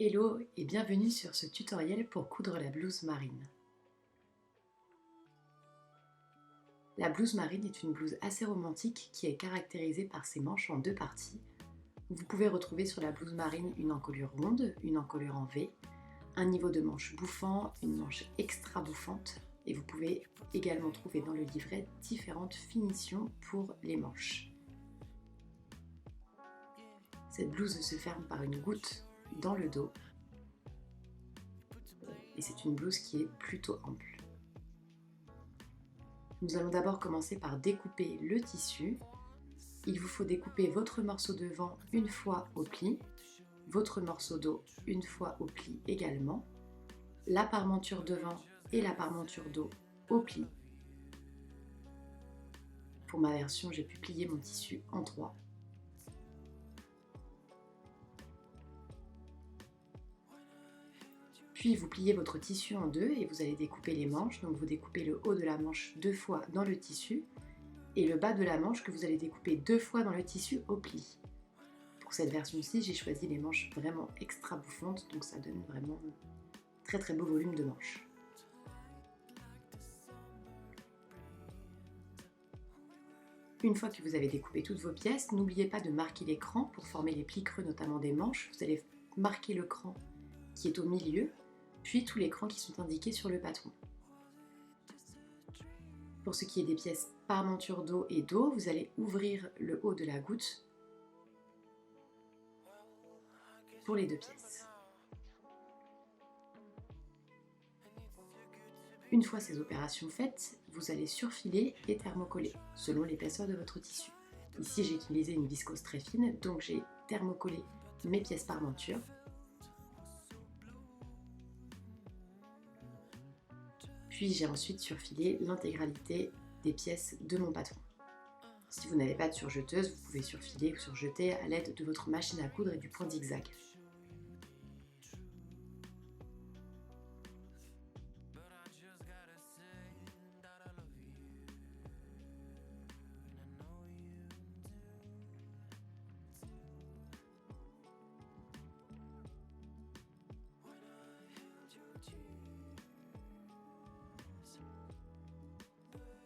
Hello et bienvenue sur ce tutoriel pour coudre la blouse marine. La blouse marine est une blouse assez romantique qui est caractérisée par ses manches en deux parties. Vous pouvez retrouver sur la blouse marine une encolure ronde, une encolure en V, un niveau de manche bouffant, une manche extra bouffante et vous pouvez également trouver dans le livret différentes finitions pour les manches. Cette blouse se ferme par une goutte dans le dos et c'est une blouse qui est plutôt ample. Nous allons d'abord commencer par découper le tissu. Il vous faut découper votre morceau de devant une fois au pli, votre morceau dos une fois au pli également, la parmenture devant et la parmenture dos au pli. Pour ma version, j'ai pu plier mon tissu en 3. Puis vous pliez votre tissu en 2 et vous allez découper les manches. Donc vous découpez le haut de la manche 2 fois dans le tissu et le bas de la manche que vous allez découper 2 fois dans le tissu au pli. Pour cette version-ci, j'ai choisi les manches vraiment extra bouffantes, donc ça donne vraiment un très beau volume de manches. Une fois que vous avez découpé toutes vos pièces, n'oubliez pas de marquer les crans pour former les plis creux, notamment des manches. Vous allez marquer le cran qui est au milieu, puis tous les crans qui sont indiqués sur le patron. Pour ce qui est des pièces parmenture dos et dos, vous allez ouvrir le haut de la goutte pour les deux pièces. Une fois ces opérations faites, vous allez surfiler et thermocoller selon l'épaisseur de votre tissu. Ici, j'ai utilisé une viscose très fine, donc j'ai thermocollé mes pièces parmenture. Puis j'ai ensuite surfilé l'intégralité des pièces de mon patron. Si vous n'avez pas de surjeteuse, vous pouvez surfiler ou surjeter à l'aide de votre machine à coudre et du point zigzag.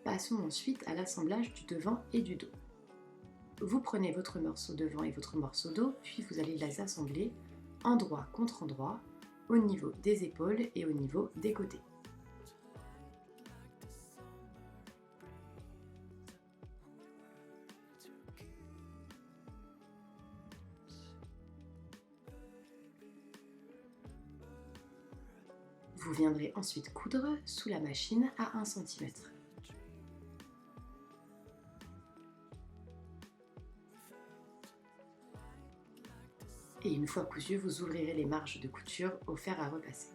Passons ensuite à l'assemblage du devant et du dos. Vous prenez votre morceau devant et votre morceau dos, puis vous allez les assembler endroit contre endroit, au niveau des épaules et au niveau des côtés. Vous viendrez ensuite coudre sous la machine à 1 cm. Et une fois cousu, vous ouvrirez les marges de couture au fer à repasser.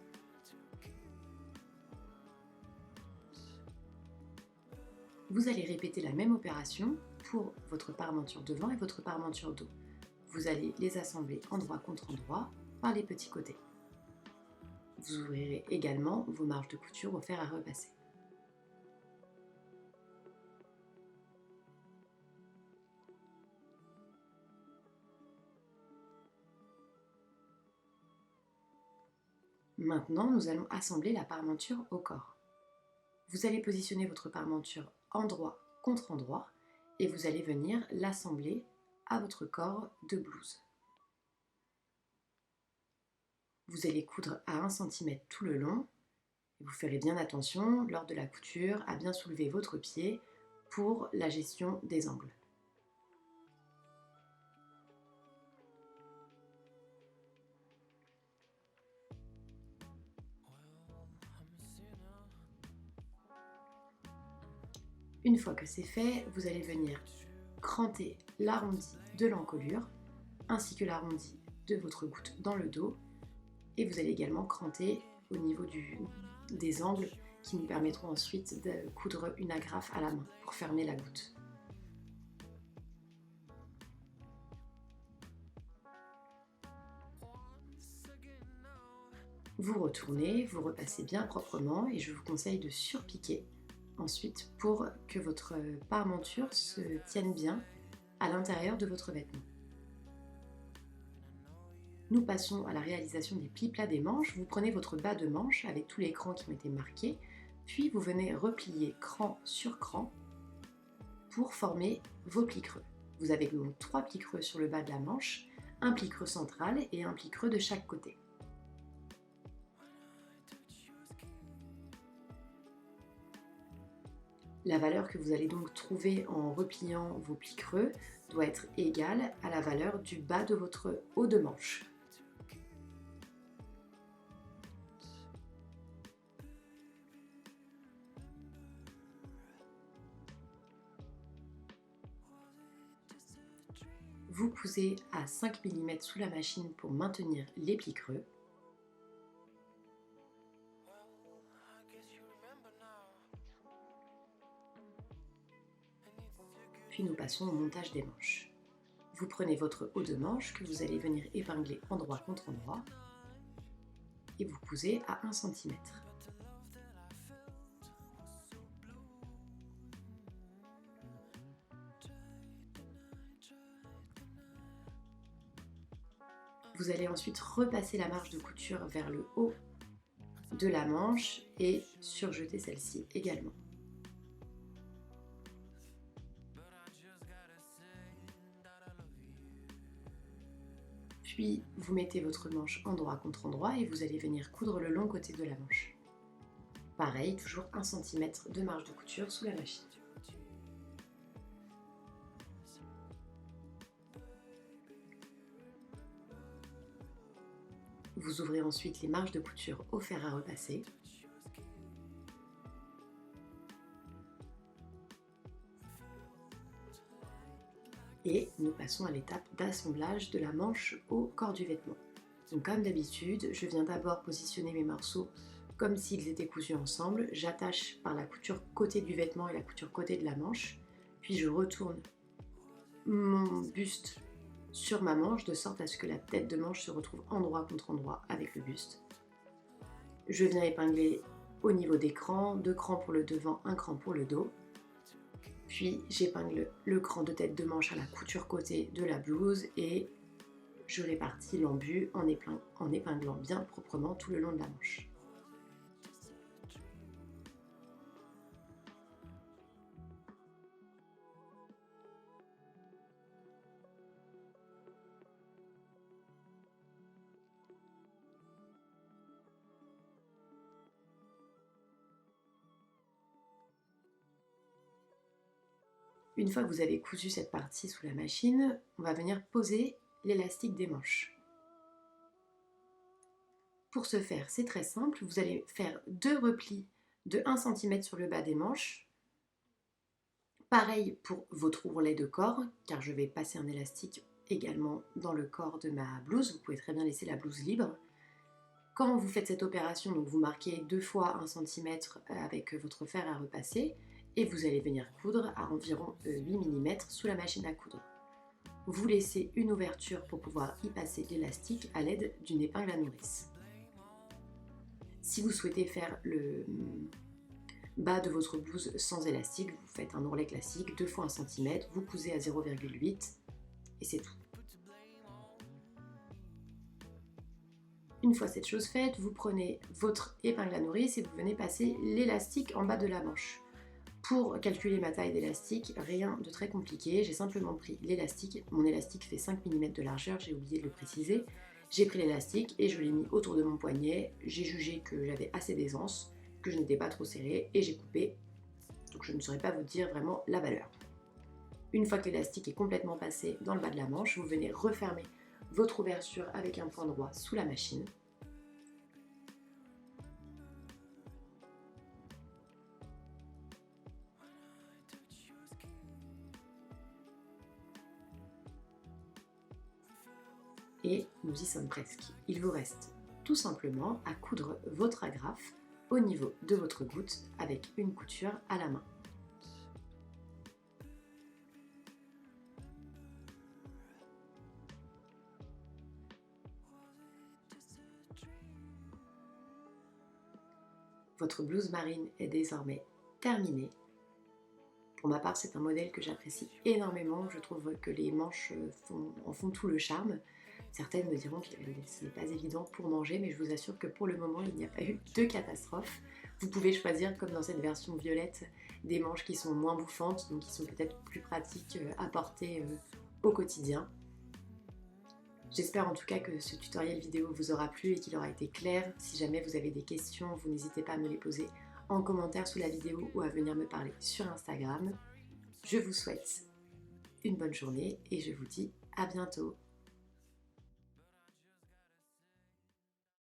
Vous allez répéter la même opération pour votre parmenture devant et votre parmenture dos. Vous allez les assembler endroit contre endroit par les petits côtés. Vous ouvrirez également vos marges de couture au fer à repasser. Maintenant, nous allons assembler la parmenture au corps. Vous allez positionner votre parmenture endroit contre endroit et vous allez venir l'assembler à votre corps de blouse. Vous allez coudre à 1 cm tout le long et vous ferez bien attention lors de la couture à bien soulever votre pied pour la gestion des angles. Une fois que c'est fait, vous allez venir cranter l'arrondi de l'encolure ainsi que l'arrondi de votre goutte dans le dos et vous allez également cranter au niveau des angles qui nous permettront ensuite de coudre une agrafe à la main pour fermer la goutte. Vous retournez, vous repassez bien proprement et je vous conseille de surpiquer ensuite pour que votre parmenture se tienne bien à l'intérieur de votre vêtement. Nous passons à la réalisation des plis plats des manches. Vous prenez votre bas de manche avec tous les crans qui ont été marqués, puis vous venez replier cran sur cran pour former vos plis creux. Vous avez donc 3 plis creux sur le bas de la manche, un pli creux central et un pli creux de chaque côté. La valeur que vous allez donc trouver en repliant vos plis creux doit être égale à la valeur du bas de votre haut de manche. Vous cousez à 5 mm sous la machine pour maintenir les plis creux. Puis nous passons au montage des manches. Vous prenez votre haut de manche que vous allez venir épingler endroit contre endroit et vous cousez à 1 cm. Vous allez ensuite repasser la marge de couture vers le haut de la manche et surjeter celle-ci également. Puis vous mettez votre manche endroit contre endroit et vous allez venir coudre le long côté de la manche. Pareil, toujours 1 cm de marge de couture sous la machine. Vous ouvrez ensuite les marges de couture au fer à repasser. Et nous passons à l'étape d'assemblage de la manche au corps du vêtement. Donc comme d'habitude, je viens d'abord positionner mes morceaux comme s'ils étaient cousus ensemble. J'attache par la couture côté du vêtement et la couture côté de la manche. Puis je retourne mon buste sur ma manche de sorte à ce que la tête de manche se retrouve endroit contre endroit avec le buste. Je viens épingler au niveau des crans, 2 crans pour le devant, 1 cran pour le dos. Puis j'épingle le cran de tête de manche à la couture côté de la blouse et je répartis l'embu en épinglant bien proprement tout le long de la manche. Une fois que vous avez cousu cette partie sous la machine, on va venir poser l'élastique des manches. Pour ce faire, c'est très simple, vous allez faire 2 replis de 1 cm sur le bas des manches. Pareil pour votre ourlet de corps, car je vais passer un élastique également dans le corps de ma blouse. Vous pouvez très bien laisser la blouse libre. Quand vous faites cette opération, donc vous marquez 2 fois 1 cm avec votre fer à repasser et vous allez venir coudre à environ 8 mm sous la machine à coudre. Vous laissez une ouverture pour pouvoir y passer l'élastique à l'aide d'une épingle à nourrice. Si vous souhaitez faire le bas de votre blouse sans élastique, vous faites un ourlet classique, 2 fois 1 cm, vous cousez à 0,8 et c'est tout. Une fois cette chose faite, vous prenez votre épingle à nourrice et vous venez passer l'élastique en bas de la manche. Pour calculer ma taille d'élastique, rien de très compliqué, j'ai simplement pris l'élastique, mon élastique fait 5 mm de largeur, j'ai oublié de le préciser. J'ai pris l'élastique et je l'ai mis autour de mon poignet, j'ai jugé que j'avais assez d'aisance, que je n'étais pas trop serré et j'ai coupé, donc je ne saurais pas vous dire vraiment la valeur. Une fois que l'élastique est complètement passé dans le bas de la manche, vous venez refermer votre ouverture avec un point droit sous la machine. Et nous y sommes presque. Il vous reste tout simplement à coudre votre agrafe au niveau de votre goutte avec une couture à la main. Votre blouse marine est désormais terminée. Pour ma part, c'est un modèle que j'apprécie énormément. Je trouve que les manches en font tout le charme. Certaines me diront que ce n'est pas évident pour manger, mais je vous assure que pour le moment, il n'y a pas eu de catastrophe. Vous pouvez choisir, comme dans cette version violette, des manches qui sont moins bouffantes, donc qui sont peut-être plus pratiques à porter au quotidien. J'espère en tout cas que ce tutoriel vidéo vous aura plu et qu'il aura été clair. Si jamais vous avez des questions, vous n'hésitez pas à me les poser en commentaire sous la vidéo ou à venir me parler sur Instagram. Je vous souhaite une bonne journée et je vous dis à bientôt.